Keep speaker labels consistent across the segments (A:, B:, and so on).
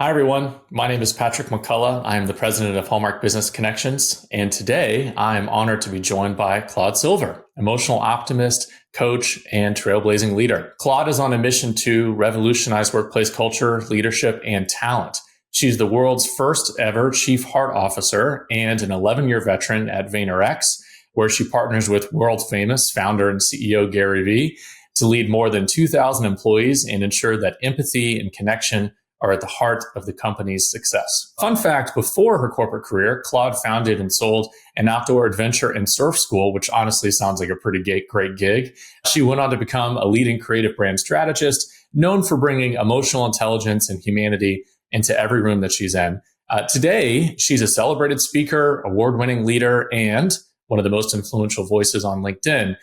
A: Hi, everyone. My name is Patrick McCullough. I am the president of Hallmark Business Connections. And today I am honored to be joined by Claude Silver, emotional optimist, coach, and trailblazing leader. Claude is on a mission to revolutionize workplace culture, leadership, and talent. She's the world's first ever chief heart officer and an 11-year veteran at VaynerX, where she partners with world famous founder and CEO Gary Vee to lead more than 2,000 employees and ensure that empathy and connection are at the heart of the company's success. Fun fact, before her corporate career, Claude founded and sold an outdoor adventure and surf school, which honestly sounds like a pretty great gig. She went on to become a leading creative brand strategist, known for bringing emotional intelligence and humanity into every room that she's in. Today, she's a celebrated speaker, award-winning leader, and one of the most influential voices on LinkedIn.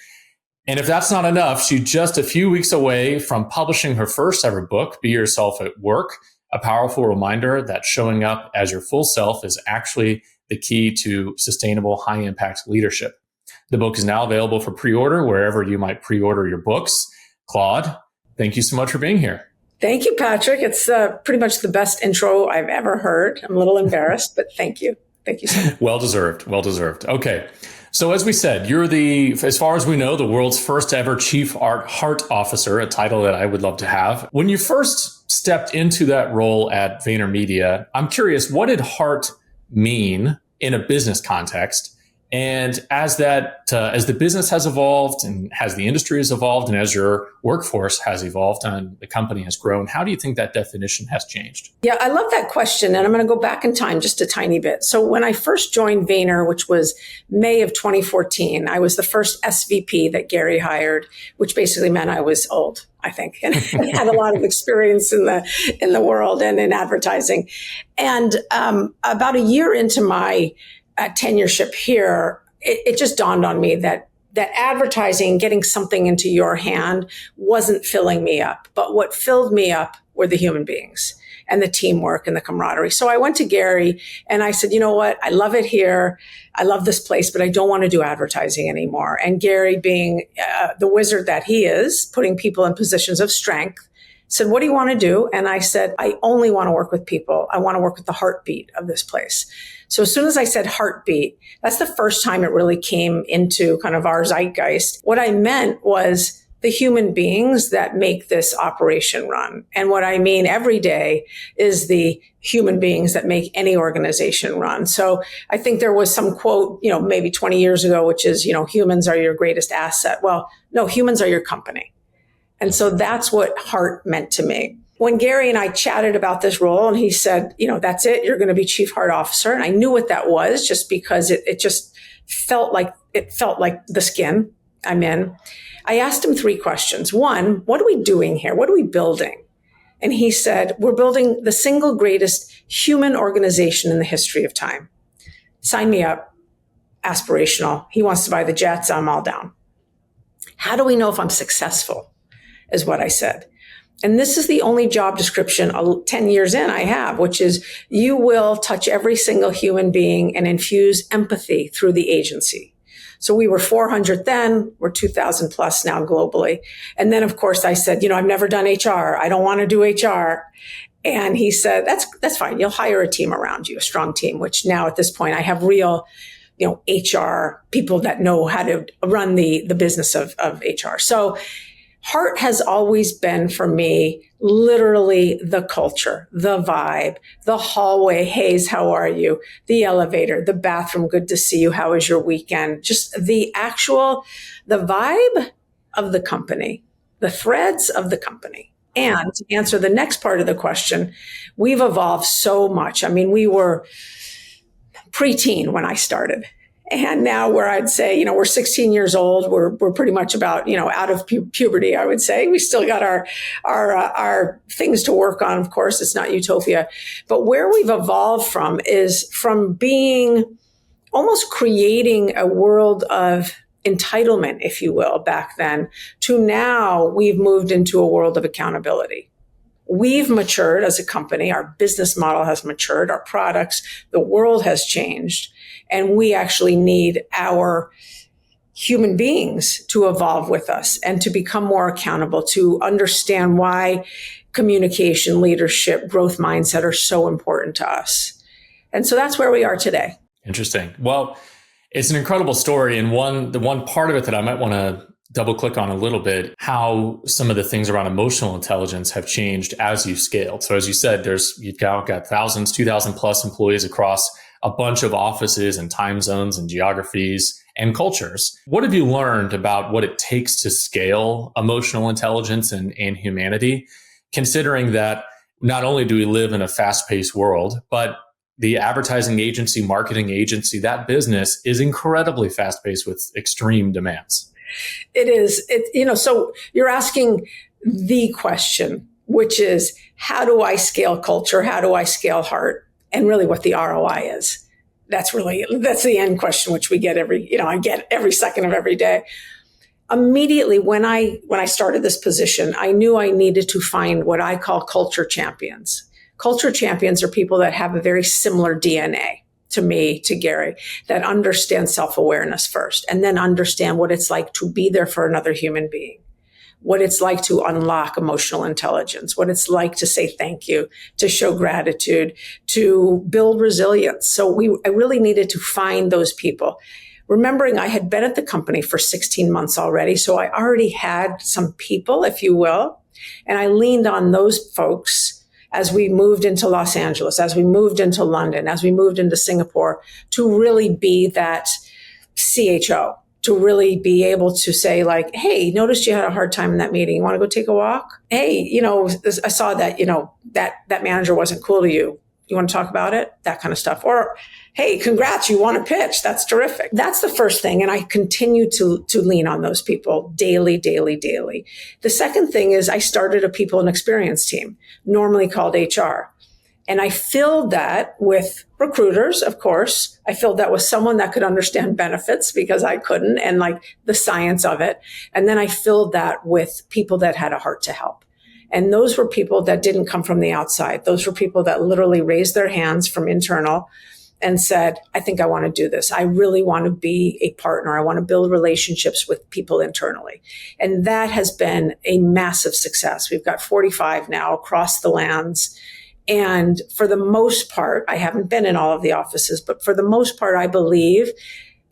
A: And if that's not enough, she's just a few weeks away from publishing her first ever book, Be Yourself at Work, a powerful reminder that showing up as your full self is actually the key to sustainable, high-impact leadership. The book is now available for pre-order wherever you might pre-order your books. Claude, thank you so much for being here.
B: Thank you, Patrick. It's pretty much the best intro I've ever heard. I'm a little embarrassed, but thank you. Thank you so much.
A: Well deserved. Okay. So as we said, you're as far as we know, the world's first ever chief heart officer, a title that I would love to have. When you first stepped into that role at VaynerMedia, I'm curious, what did heart mean in a business context? And as the business has evolved and as the industry has evolved and as your workforce has evolved and the company has grown, how do you think that definition has changed?
B: Yeah, I love that question. And I'm going to go back in time just a tiny bit. So when I first joined Vayner, which was May of 2014, I was the first SVP that Gary hired, which basically meant I was old, I think, and had a lot of experience in the world and in advertising. And about a year into my tenureship here, it just dawned on me that advertising, getting something into your hand, wasn't filling me up. But what filled me up were the human beings and the teamwork and the camaraderie. So I went to Gary and I said, you know what? I love it here. I love this place, but I don't want to do advertising anymore. And Gary, being the wizard that he is, putting people in positions of strength, said, what do you want to do? And I said, I only want to work with people. I want to work with the heartbeat of this place. So as soon as I said heartbeat, that's the first time it really came into kind of our zeitgeist. What I meant was the human beings that make this operation run. And what I mean every day is the human beings that make any organization run. So I think there was some quote, maybe 20 years ago, which is, humans are your greatest asset. Well, no, humans are your company. And so that's what heart meant to me. When Gary and I chatted about this role and he said, that's it, you're going to be chief heart officer. And I knew what that was just because it just felt like the skin I'm in. I asked him 3 questions. 1, what are we doing here? What are we building? And he said, we're building the single greatest human organization in the history of time. Sign me up. Aspirational. He wants to buy the jets. I'm all down. How do we know if I'm successful? Is what I said. And this is the only job description 10 years in I have, which is you will touch every single human being and infuse empathy through the agency. So we were 400 then, we're 2,000 plus now globally. And then, of course, I said, I've never done HR. I don't want to do HR. And he said, that's fine. You'll hire a team around you, a strong team, which now at this point I have real HR people that know how to run the business of HR. So heart has always been for me literally the culture, the vibe, the hallway. Hey, how are you? The elevator, the bathroom. Good to see you. How was your weekend? Just the vibe of the company, the threads of the company. And to answer the next part of the question, we've evolved so much. I mean, we were preteen when I started. And now where I'd say, we're 16 years old, we're pretty much about, out of puberty, I would say. We still got our things to work on. Of course, it's not utopia. But where we've evolved from is from being almost creating a world of entitlement, if you will, back then, to now we've moved into a world of accountability. We've matured as a company. Our business model has matured. Our products, the world has changed. And we actually need our human beings to evolve with us and to become more accountable, to understand why communication, leadership, growth mindset are so important to us. And so that's where we are today.
A: Interesting. Well, it's an incredible story. And the one part of it that I might want to double click on a little bit, how some of the things around emotional intelligence have changed as you've scaled. So as you said, you've got thousands, 2,000 plus employees across a bunch of offices and time zones and geographies and cultures. What have you learned about what it takes to scale emotional intelligence and humanity, considering that not only do we live in a fast-paced world, but the advertising agency, marketing agency, that business is incredibly fast-paced with extreme demands?
B: It is. So you're asking the question, which is, how do I scale culture? How do I scale heart? And really what the ROI is. That's the end question, which we get I get every second of every day. Immediately when I started this position, I knew I needed to find what I call culture champions. Culture champions are people that have a very similar DNA to me, to Gary, that understand self-awareness first, and then understand what it's like to be there for another human being, what it's like to unlock emotional intelligence, what it's like to say thank you, to show gratitude, to build resilience. So I really needed to find those people. Remembering I had been at the company for 16 months already, so I already had some people, if you will, and I leaned on those folks as we moved into Los Angeles, as we moved into London, as we moved into Singapore, to really be that CHO, to really be able to say like, hey, noticed you had a hard time in that meeting. You want to go take a walk? Hey, I saw that, that manager wasn't cool to you. You want to talk about it? That kind of stuff. Or, hey, congrats, you won a pitch. That's terrific. That's the first thing. And I continue to lean on those people daily. The second thing is I started a people and experience team, normally called HR. And I filled that with recruiters, of course. I filled that with someone that could understand benefits because I couldn't, and like the science of it. And then I filled that with people that had a heart to help. And those were people that didn't come from the outside. Those were people that literally raised their hands from internal and said, I think I want to do this. I really want to be a partner. I want to build relationships with people internally. And that has been a massive success. We've got 45 now across the lands. And for the most part, I haven't been in all of the offices, but for the most part, I believe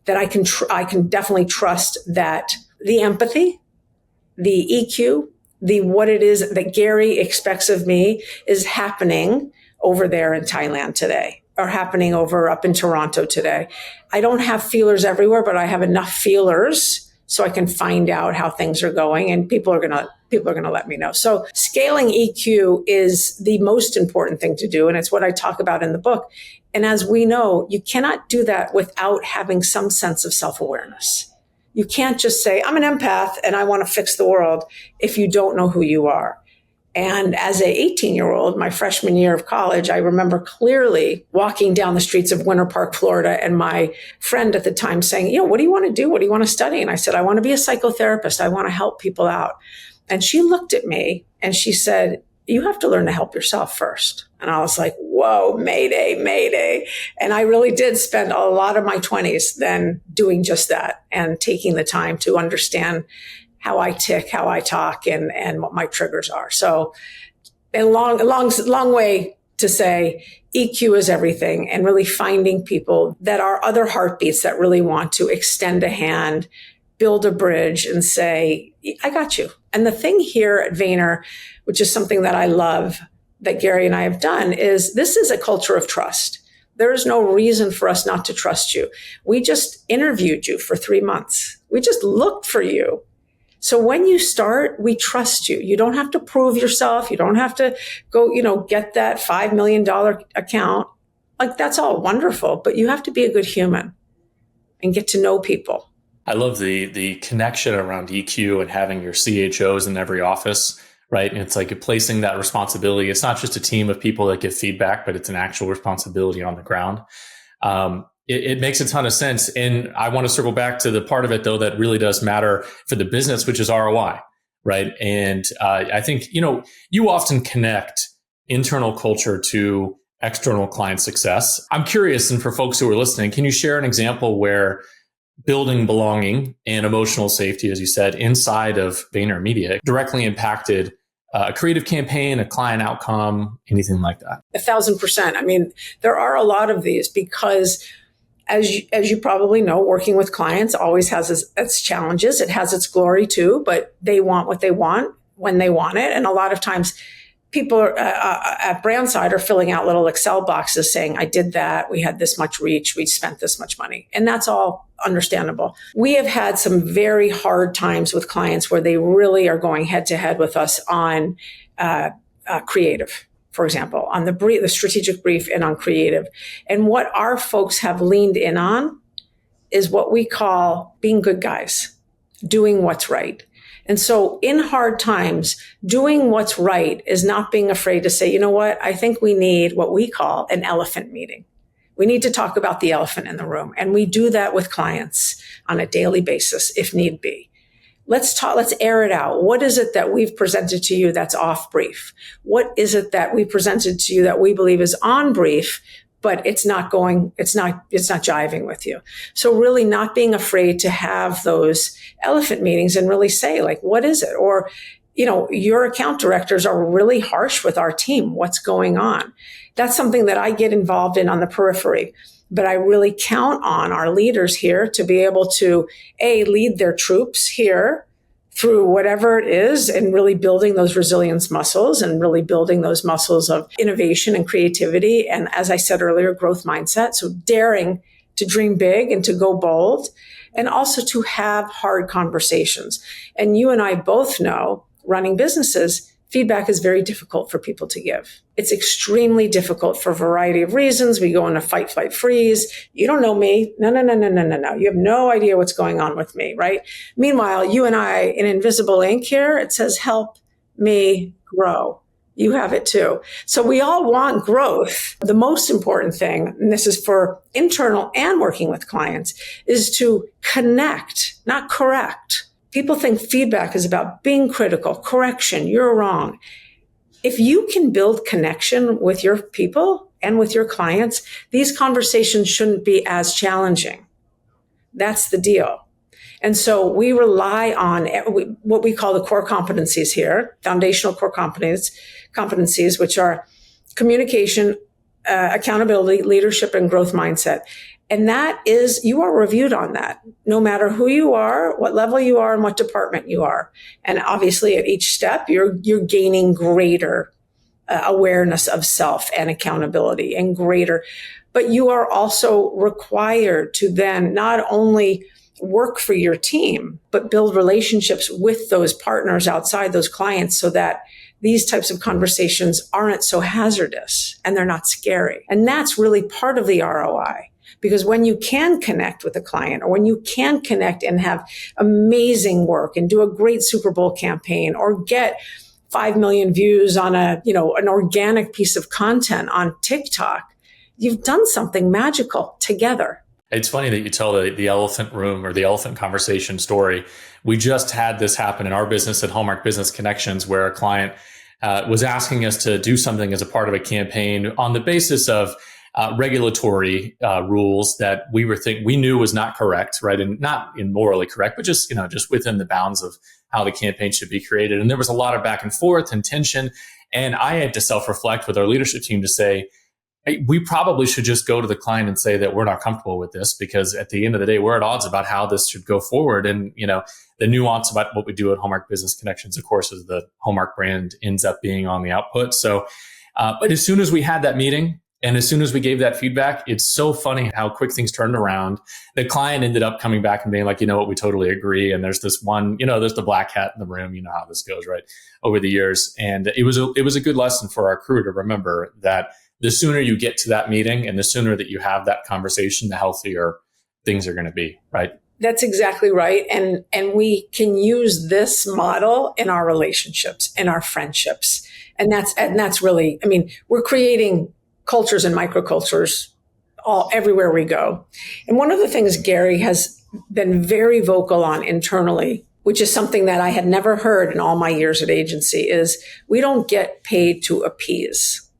B: that I can definitely trust that the empathy, the EQ, the what it is that Gary expects of me is happening over there in Thailand today, or happening over up in Toronto today. I don't have feelers everywhere, but I have enough feelers so I can find out how things are going, and people are going to let me know. So scaling EQ is the most important thing to do. And it's what I talk about in the book. And as we know, you cannot do that without having some sense of self-awareness. You can't just say, I'm an empath and I want to fix the world if you don't know who you are. And as a 18-year-old, my freshman year of college, I remember clearly walking down the streets of Winter Park, Florida, and my friend at the time saying, what do you want to do? What do you want to study? And I said, I want to be a psychotherapist. I want to help people out. And she looked at me and she said, you have to learn to help yourself first. And I was like, whoa, mayday, mayday. And I really did spend a lot of my 20s then doing just that and taking the time to understand how I tick, how I talk, and what my triggers are. So a long way to say EQ is everything, and really finding people that are other heartbeats that really want to extend a hand, build a bridge, and say, I got you. And the thing here at Vayner, which is something that I love that Gary and I have done, is this is a culture of trust. There is no reason for us not to trust you. We just interviewed you for 3 months. We just looked for you. So when you start, we trust you. You don't have to prove yourself. You don't have to go, get that $5 million account. Like, that's all wonderful, but you have to be a good human and get to know people.
A: I love the connection around EQ and having your CHOs in every office, right? And it's like you're placing that responsibility. It's not just a team of people that give feedback, but it's an actual responsibility on the ground. It makes a ton of sense. And I want to circle back to the part of it, though, that really does matter for the business, which is ROI, right? And I think, you often connect internal culture to external client success. I'm curious, and for folks who are listening, can you share an example where building belonging and emotional safety, as you said, inside of VaynerMedia directly impacted a creative campaign, a client outcome, anything like that?
B: 1,000%. I mean, there are a lot of these because as you probably know, working with clients always has its challenges. It has its glory too, but they want what they want when they want it. And a lot of times people at Brandside are filling out little Excel boxes saying, I did that. We had this much reach. We spent this much money. And that's all understandable. We have had some very hard times with clients where they really are going head to head with us on creative. For example, on the strategic brief and on creative. And what our folks have leaned in on is what we call being good guys, doing what's right. And so in hard times, doing what's right is not being afraid to say, you know what, I think we need what we call an elephant meeting. We need to talk about the elephant in the room. And we do that with clients on a daily basis, if need be. Let's air it out. What is it that we've presented to you that's off brief? What is it that we presented to you that we believe is on brief, but it's not jiving with you? So really not being afraid to have those elephant meetings and really say, like, what is it? Or, your account directors are really harsh with our team. What's going on? That's something that I get involved in on the periphery. But I really count on our leaders here to be able to, lead their troops here through whatever it is and really building those resilience muscles and really building those muscles of innovation and creativity. And as I said earlier, growth mindset. So daring to dream big and to go bold and also to have hard conversations. And you and I both know, running businesses, feedback is very difficult for people to give. It's extremely difficult for a variety of reasons. We go in a fight, flight, freeze. You don't know me. No. You have no idea what's going on with me, right? Meanwhile, you and I in invisible ink here, it says, help me grow. You have it too. So we all want growth. The most important thing, and this is for internal and working with clients, is to connect, not correct. People think feedback is about being critical, correction, you're wrong. If you can build connection with your people and with your clients, these conversations shouldn't be as challenging. That's the deal. And so we rely on what we call the core competencies here, foundational core competencies, which are communication, accountability, leadership, and growth mindset. And that is, you are reviewed on that, no matter who you are, what level you are, and what department you are. And obviously at each step, you're gaining greater awareness of self and accountability and greater. But you are also required to then not only work for your team, but build relationships with those partners outside, those clients, so that these types of conversations aren't so hazardous and they're not scary. And that's really part of the ROI. Because when you can connect with a client or when you can connect and have amazing work and do a great Super Bowl campaign or get 5 million views on an organic piece of content on TikTok, you've done something magical together.
A: It's funny that you tell the elephant room or the elephant conversation story. We just had this happen in our business at Hallmark Business Connections, where a client was asking us to do something as a part of a campaign on the basis of regulatory rules that we knew was not correct, right? And not morally correct, but just within the bounds of how the campaign should be created. And there was a lot of back and forth and tension. And I had to self-reflect with our leadership team to say, hey, we probably should just go to the client and say that we're not comfortable with this, because at the end of the day, we're at odds about how this should go forward. And, the nuance about what we do at Hallmark Business Connections, of course, is the Hallmark brand ends up being on the output. So, but as soon as we had that meeting, and as soon as we gave that feedback, it's so funny how quick things turned around. The client ended up coming back and being like, you know what, we totally agree. And there's this one, there's the black hat in the room. You know how this goes, right? Over the years. And it was a good lesson for our crew to remember that the sooner you get to that meeting and the sooner that you have that conversation, the healthier things are going to be, right?
B: That's exactly right. And we can use this model in our relationships, in our friendships. And that's really, we're creating cultures and microcultures everywhere we go. And one of the things Gary has been very vocal on internally, which is something that I had never heard in all my years at agency, is we don't get paid to appease.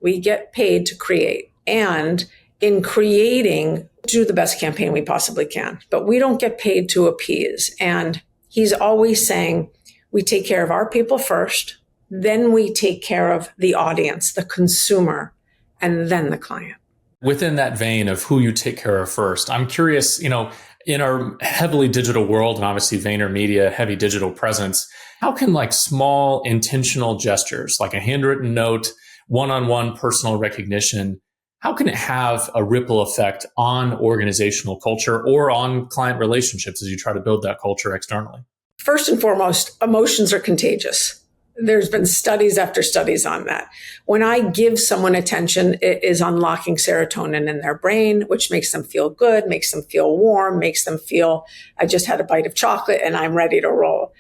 B: We get paid to create. And in creating, do the best campaign we possibly can. But we don't get paid to appease. And he's always saying, we take care of our people first. Then we take care of the audience, the consumer, and then the client.
A: Within that vein of who you take care of first, I'm curious, in our heavily digital world and obviously VaynerMedia, heavy digital presence, how can like small intentional gestures, like a handwritten note, one-on-one personal recognition, how can it have a ripple effect on organizational culture or on client relationships as you try to build that culture externally?
B: First and foremost, emotions are contagious. There's been studies after studies on that. When I give someone attention, it is unlocking serotonin in their brain, which makes them feel good, makes them feel warm, makes them feel, I just had a bite of chocolate and I'm ready to roll.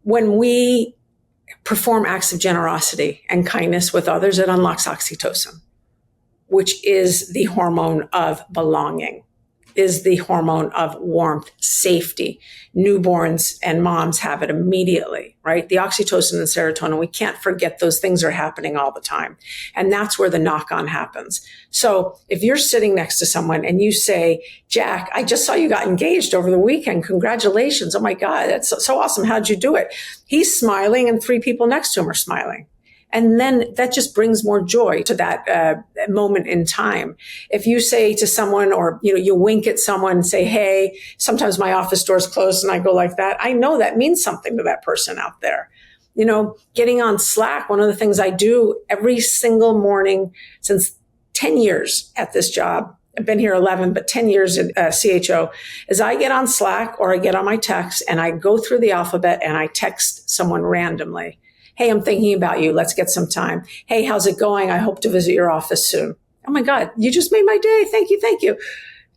B: When we perform acts of generosity and kindness with others, it unlocks oxytocin, which is the hormone of belonging, is the hormone of warmth, safety. Newborns and moms have it immediately, right? The oxytocin and serotonin, we can't forget those things are happening all the time. And that's where the knock-on happens. So if you're sitting next to someone and you say, Jack, I just saw you got engaged over the weekend. Congratulations. Oh my God, that's so awesome. How'd you do it? He's smiling and 3 people next to him are smiling. And then that just brings more joy to that moment in time. If you say to someone, or you wink at someone and say, hey, sometimes my office door's closed and I go like that, I know that means something to that person out there. Getting on Slack, one of the things I do every single morning since 10 years at this job, I've been here 11, but 10 years at CHO, is I get on Slack or I get on my text and I go through the alphabet and I text someone randomly. Hey, I'm thinking about you. Let's get some time. Hey, how's it going? I hope to visit your office soon. Oh my God, you just made my day. Thank you. Thank you.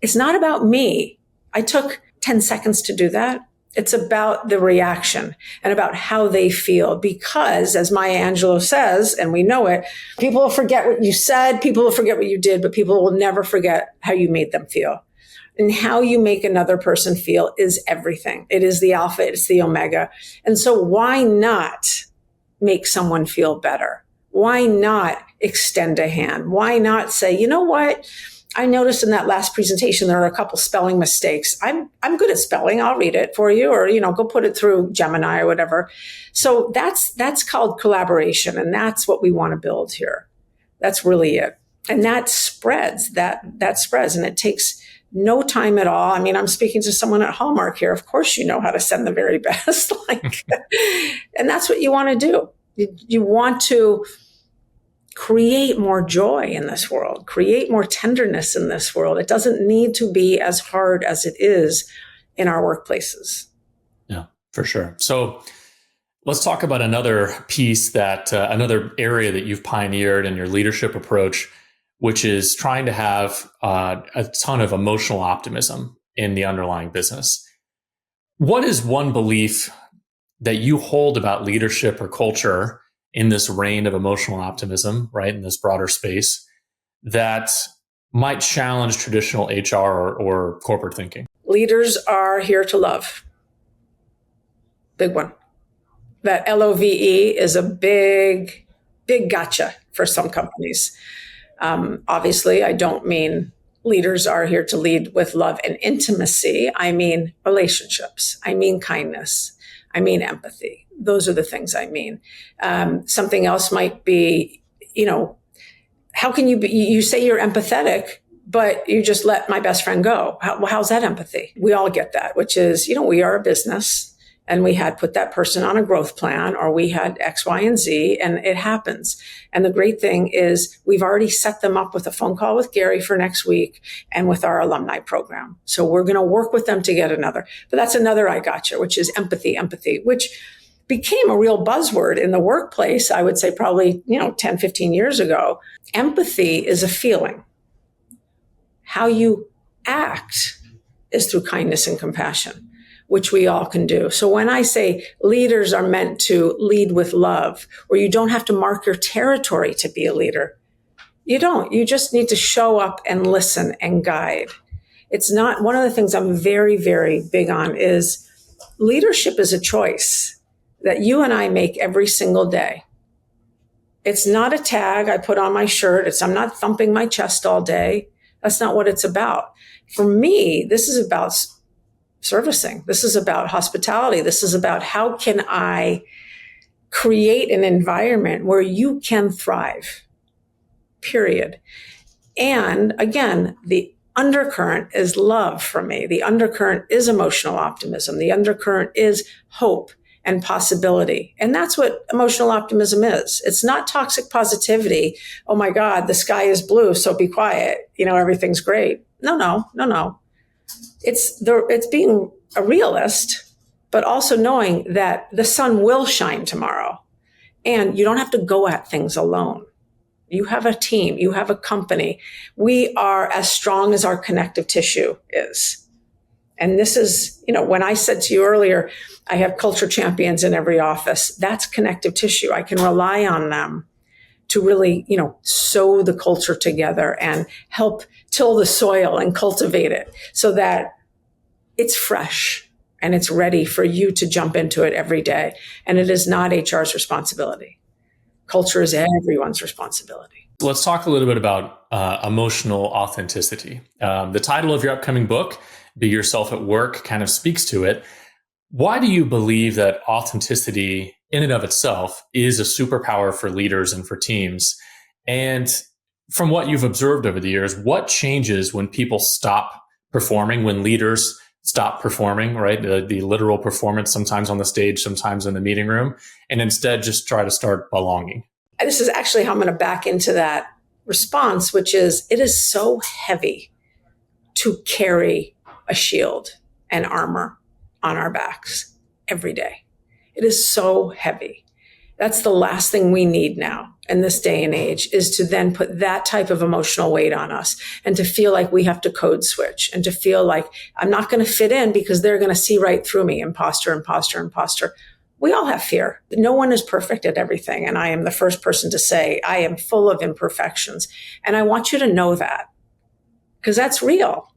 B: It's not about me. I took 10 seconds to do that. It's about the reaction and about how they feel. Because as Maya Angelou says, and we know it, people will forget what you said. People will forget what you did, but people will never forget how you made them feel. And how you make another person feel is everything. It is the alpha. It's the omega. And so why not make someone feel better? Why not extend a hand? Why not say, you know what? I noticed in that last presentation, there are a couple spelling mistakes. I'm good at spelling. I'll read it for you, or, go put it through Gemini or whatever. So that's called collaboration. And that's what we want to build here. That's really it. And that spreads, that spreads, and it takes no time at all. I mean, I'm speaking to someone at Hallmark here. Of course, you know how to send the very best. And that's what you want to do. You want to create more joy in this world, create more tenderness in this world. It doesn't need to be as hard as it is in our workplaces.
A: Yeah, for sure. So let's talk about another piece another area that you've pioneered in your leadership approach, which is trying to have a ton of emotional optimism in the underlying business. What is one belief that you hold about leadership or culture in this reign of emotional optimism, right, in this broader space, that might challenge traditional HR or corporate thinking?
B: Leaders are here to love. Big one. That LOVE is a big gotcha for some companies. Obviously, I don't mean leaders are here to lead with love and intimacy. I mean relationships. I mean kindness. I mean empathy. Those are the things I mean. Something else might be, how can you say you're empathetic, but you just let my best friend go? How's that empathy? We all get that, which is, we are a business and we had put that person on a growth plan, or we had X, Y, and Z, and it happens. And the great thing is we've already set them up with a phone call with Gary for next week and with our alumni program. So we're going to work with them to get another. But that's another I gotcha, which is empathy, which became a real buzzword in the workplace, I would say probably, 10, 15 years ago. Empathy is a feeling. How you act is through kindness and compassion, which we all can do. So when I say leaders are meant to lead with love, or you don't have to mark your territory to be a leader, you don't. You just need to show up and listen and guide. It's not, one of the things I'm very, very big on is leadership is a choice that you and I make every single day. It's not a tag I put on my shirt. I'm not thumping my chest all day. That's not what it's about. For me, this is about servicing. This is about hospitality. This is about how can I create an environment where you can thrive, period. And again, the undercurrent is love for me. The undercurrent is emotional optimism. The undercurrent is hope and possibility. And that's what emotional optimism is. It's not toxic positivity. Oh my God, the sky is blue, so be quiet. Everything's great. No. It's being a realist, but also knowing that the sun will shine tomorrow. And you don't have to go at things alone. You have a team, you have a company. We are as strong as our connective tissue is. And this is, when I said to you earlier, I have culture champions in every office. That's connective tissue. I can rely on them to really, sew the culture together and help till the soil and cultivate it so that it's fresh and it's ready for you to jump into it every day. And it is not HR's responsibility. Culture is everyone's responsibility.
A: Let's talk a little bit about emotional authenticity. The title of your upcoming book, Be Yourself at Work, kind of speaks to it. Why do you believe that authenticity in and of itself is a superpower for leaders and for teams? And from what you've observed over the years, what changes when people stop performing, when leaders stop performing, right? The literal performance, sometimes on the stage, sometimes in the meeting room, and instead just try to start belonging?
B: This is actually how I'm going to back into that response, which is it is so heavy to carry a shield and armor on our backs every day. It is so heavy. That's the last thing we need now in this day and age, is to then put that type of emotional weight on us and to feel like we have to code switch and to feel like I'm not going to fit in because they're going to see right through me. Imposter. We all have fear. No one is perfect at everything. And I am the first person to say I am full of imperfections. And I want you to know that, because that's real.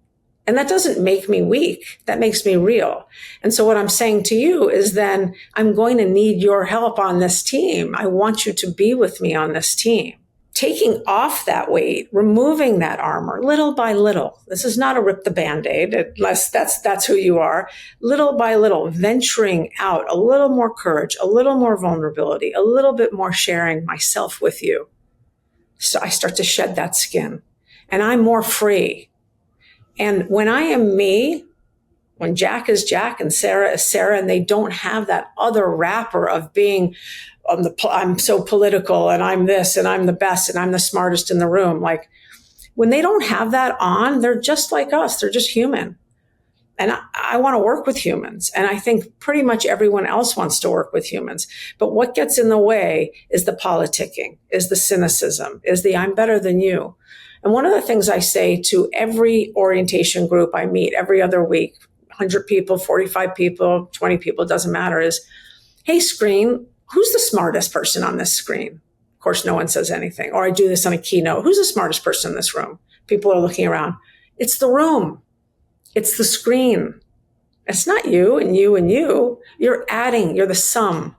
B: And that doesn't make me weak. That makes me real. And so what I'm saying to you is then I'm going to need your help on this team. I want you to be with me on this team. Taking off that weight, removing that armor little by little. This is not a rip the Band-Aid, unless that's who you are. Little by little, venturing out, a little more courage, a little more vulnerability, a little bit more sharing myself with you. So I start to shed that skin and I'm more free. And when I am me, when Jack is Jack and Sarah is Sarah, and they don't have that other wrapper of being, I'm so political and I'm this and I'm the best and I'm the smartest in the room. Like when they don't have that on, they're just like us. They're just human. And I want to work with humans. And I think pretty much everyone else wants to work with humans. But what gets in the way is the politicking, is the cynicism, is the I'm better than you. And one of the things I say to every orientation group I meet every other week, 100 people, 45 people, 20 people, doesn't matter, is, hey, screen, who's the smartest person on this screen? Of course, no one says anything. Or I do this on a keynote. Who's the smartest person in this room? People are looking around. It's the room. It's the screen. It's not you and you and you. You're the sum.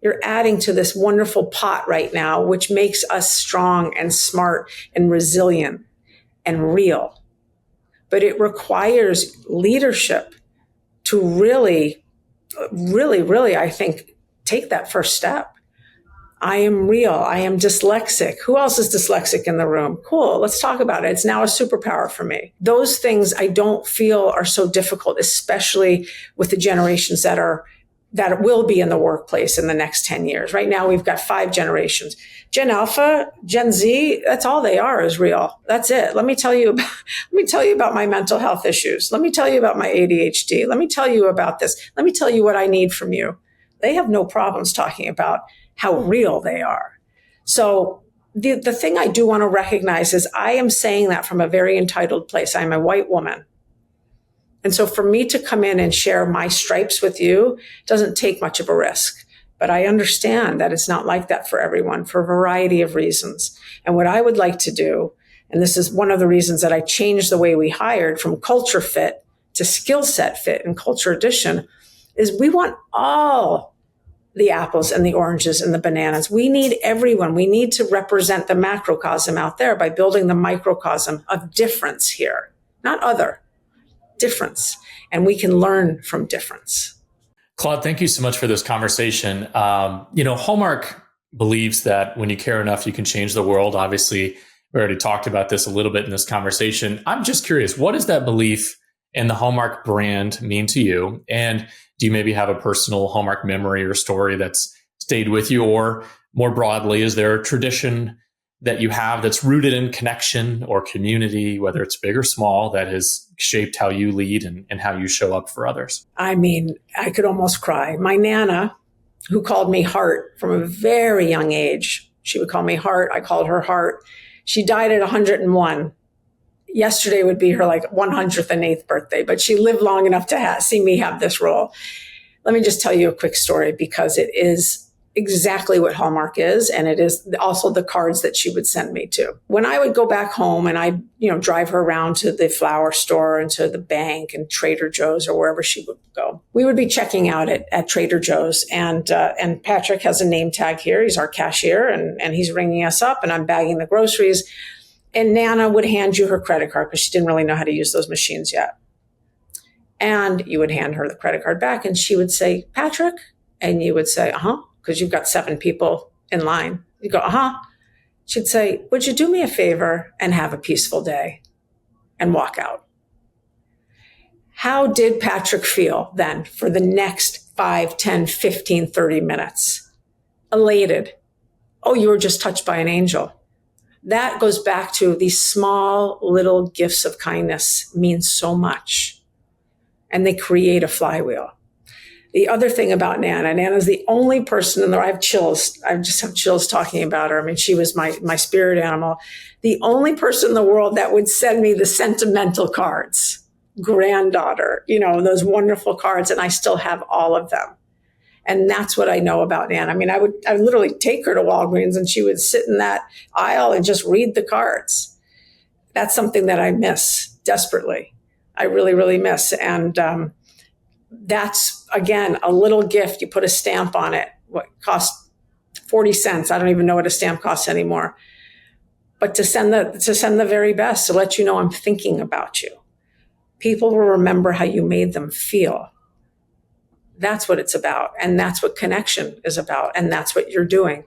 B: You're adding to this wonderful pot right now, which makes us strong and smart and resilient and real. But it requires leadership to really, I think, take that first step. I am real. I am dyslexic. Who else is dyslexic in the room? Cool. Let's talk about it. It's now a superpower for me. Those things I don't feel are so difficult, especially with the generations that will be in the workplace in the next 10 years. Right now, we've got 5 generations. Gen Alpha, Gen Z, that's all they are, is real. That's it. Let me tell you about my mental health issues. Let me tell you about my ADHD. Let me tell you about this. Let me tell you what I need from you. They have no problems talking about how real they are. So the thing I do want to recognize is I am saying that from a very entitled place. I'm a white woman. And so for me to come in and share my stripes with you doesn't take much of a risk. But I understand that it's not like that for everyone for a variety of reasons. And what I would like to do, and this is one of the reasons that I changed the way we hired from culture fit to skill set fit and culture addition, is we want all the apples and the oranges and the bananas. We need everyone. We need to represent the macrocosm out there by building the microcosm of difference here, not other. Difference. And we can learn from difference.
A: Claude, thank you so much for this conversation. Hallmark believes that when you care enough, you can change the world. Obviously, we already talked about this a little bit in this conversation. I'm just curious, what does that belief in the Hallmark brand mean to you? And do you maybe have a personal Hallmark memory or story that's stayed with you? Or more broadly, is there a tradition that you have that's rooted in connection or community, whether it's big or small, that has shaped how you lead and how you show up for others?
B: I mean, I could almost cry. My Nana, who called me Heart from a very young age, she would call me Heart. I called her Heart. She died at 101. Yesterday would be her 108th birthday, but she lived long enough to see me have this role. Let me just tell you a quick story, because it is exactly what Hallmark is. And it is also the cards that she would send me to. When I would go back home and I, drive her around to the flower store and to the bank and Trader Joe's or wherever she would go, we would be checking out at Trader Joe's. And Patrick has a name tag here. He's our cashier and he's ringing us up and I'm bagging the groceries. And Nana would hand you her credit card because she didn't really know how to use those machines yet. And you would hand her the credit card back and she would say, Patrick, and you would say, because you've got 7 people in line. You go, She'd say, would you do me a favor and have a peaceful day? And walk out. How did Patrick feel then for the next 5, 10, 15, 30 minutes? Elated. Oh, you were just touched by an angel. That goes back to these small little gifts of kindness mean so much. And they create a flywheel. The other thing about Nana's the only person in there. I have chills. I just have chills talking about her. I mean, she was my spirit animal. The only person in the world that would send me the sentimental cards, granddaughter, those wonderful cards. And I still have all of them. And that's what I know about Nana. I mean, I would literally take her to Walgreens and she would sit in that aisle and just read the cards. That's something that I miss desperately. I really, really miss. And, that's, again, a little gift. You put a stamp on it. What costs 40 cents. I don't even know what a stamp costs anymore. But to send the very best, to let you know I'm thinking about you. People will remember how you made them feel. That's what it's about. And that's what connection is about. And that's what you're doing.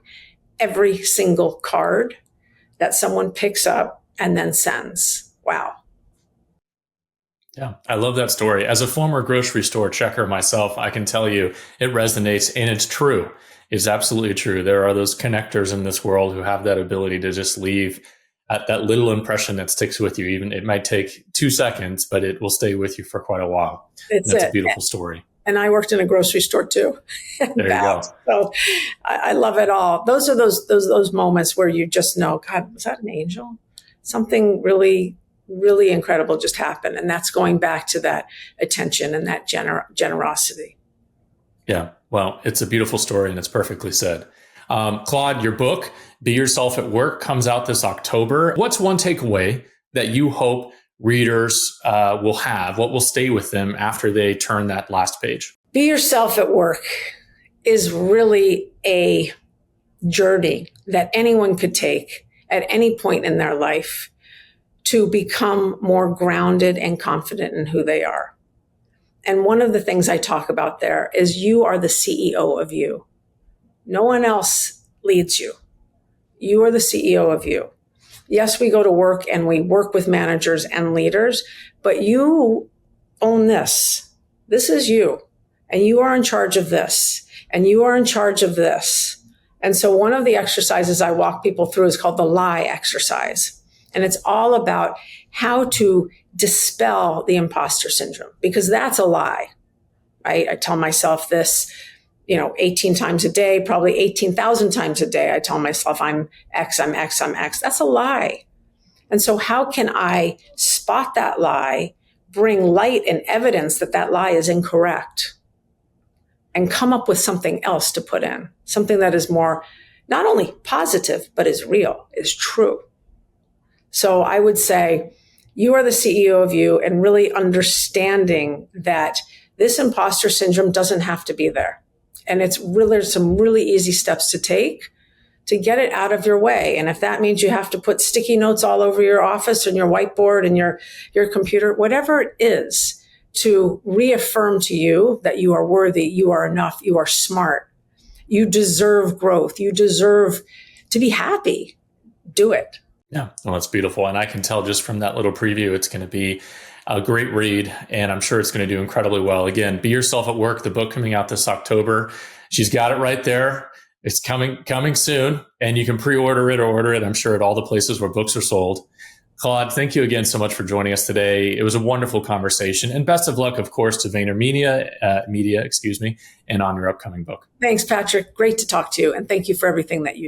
B: Every single card that someone picks up and then sends. Wow.
A: Yeah, I love that story. As a former grocery store checker myself, I can tell you it resonates and it's true. It's absolutely true. There are those connectors in this world who have that ability to just leave that little impression that sticks with you. Even it might take 2 seconds, but it will stay with you for quite a while. That's a beautiful story.
B: And I worked in a grocery store too.
A: There you go.
B: So I love it all. Those are those moments where you just know, God, was that an angel? Something really, really incredible just happened. And that's going back to that attention and that generosity.
A: Yeah. Well, it's a beautiful story and it's perfectly said. Claude, your book, Be Yourself at Work, comes out this October. What's one takeaway that you hope readers will have? What will stay with them after they turn that last page?
B: Be Yourself at Work is really a journey that anyone could take at any point in their life to become more grounded and confident in who they are. And one of the things I talk about there is you are the CEO of you. No one else leads you. You are the CEO of you. Yes, we go to work and we work with managers and leaders, but you own this. This is you. And you are in charge of this. And you are in charge of this. And so one of the exercises I walk people through is called the lie exercise. And it's all about how to dispel the imposter syndrome, because that's a lie, right? I tell myself this, 18 times a day, probably 18,000 times a day. I tell myself I'm X, I'm X, I'm X. That's a lie. And so how can I spot that lie, bring light and evidence that that lie is incorrect, and come up with something else to put in, something that is more not only positive, but is real, is true. So I would say you are the CEO of you, and really understanding that this imposter syndrome doesn't have to be there. And there's some really easy steps to take to get it out of your way. And if that means you have to put sticky notes all over your office and your whiteboard and your computer, whatever it is, to reaffirm to you that you are worthy, you are enough, you are smart, you deserve growth, you deserve to be happy. Do it.
A: Yeah, well, that's beautiful. And I can tell just from that little preview, it's going to be a great read, and I'm sure it's going to do incredibly well. Again, Be Yourself at Work, the book coming out this October. She's got it right there. It's coming soon, and you can pre-order it or order it, I'm sure, at all the places where books are sold. Claude, thank you again so much for joining us today. It was a wonderful conversation, and best of luck, of course, to VaynerMedia, and on your upcoming book.
B: Thanks, Patrick. Great to talk to you, and thank you for everything that you do.